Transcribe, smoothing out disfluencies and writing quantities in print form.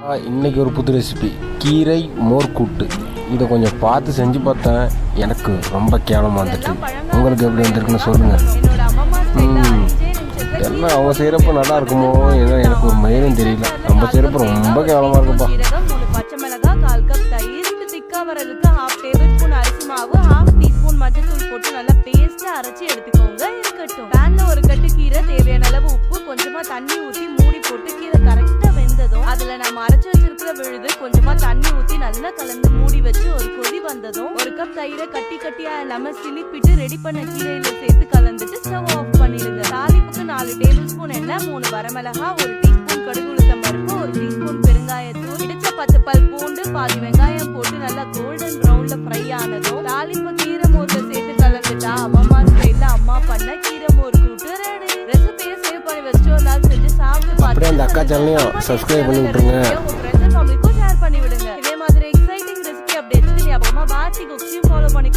இன்றைக்கி ஒரு புது ரெசிபி கீரை மோர் கூட்டு. இதை கொஞ்சம் பார்த்து செஞ்சு பார்த்தேன், எனக்கு ரொம்ப கேவலமாக வந்துட்டு. உங்களுக்கு எப்படி வந்திருக்குன்னு சொல்லுங்கள். எல்லாம் அவங்க செய்கிறப்ப நல்லா இருக்குமோ ஏதோ எனக்கு ஒரு மயிலும் தெரியல. நம்ம செய்கிறப்ப ரொம்ப கேவலமாக இருக்குப்பா. பச்சை மிளகாய், 1/4 கப் தயிர், திக்கா வரதுக்கு 1/2 டேபிள் ஸ்பூன் அரிசி மாவு, 1/2 டீஸ்பூன் மஞ்சள் போட்டு நல்லா பேஸ்டா அரைச்சி எடுத்துக்கோங்க. இருக்கட்டும். பேன்ல ஒரு கட்டு கீரை, தேவையான அளவு உப்பு, கொஞ்சமா தண்ணி ஊற்றி மூடி போட்டு கீரை கரெக்டா வெந்ததும் அதுல நம்ம அரைச்சு வச்சிருக்கிற விழுது கொஞ்சமா தண்ணி ஊற்றி நல்லா கலந்து மூடி வச்சு ஒரு கொதி வந்ததும் 1 கப் தயிரை கட்டியா இல்லாம சிலிப்பிட்டு ரெடி பண்ண கீரையில சேர்த்து கலந்துட்டு ஸ்டவ் ஆஃப் பண்ணிடுங்க. தாளிப்புக்கு 4 டேபிள் ஸ்பூன் எண்ணெய், 3 வரமிளகா, 1 டீஸ்பூன் கடுகு உளுத்தம் பருப்பு, 1 டீஸ்பூன் பெருங்காயத்தூள், இடிச்ச 10 பல் பூண்டு, பாதி வெங்காயம் போட்டு நல்லா கோல்டன் ப்ரௌன்ல ஃப்ரை ஆனதும் தாளிப்பு கீரை மோர்ல சேர்த்து கலந்துட்டா அம்மா ஸ்டைல்ல அம்மா பண்ண கீரை மோர் கூட்டு ரெடி. ரெசிபியை சேவ் பண்ணி வச்சு ஒரு நாள் செஞ்சு சாப்பிட்டு அப்படியே அந்த அக்கா சேனலையும் சப்ஸ்கிரைப் பண்ணி விட்டுருங்க. உங்க ஃப்ரெண்ட்ஸ் அண்ட் ஃபேமிலிக்கும் ஷேர் பண்ணி விடுங்க. இதே மாதிரி எக்ஸைட்டிங் ரெசிபி அப்டேட்ஸ்க்கு ஞாபகமா பாட்டி குக்ஸையும் ஃபாலோ பண்ணி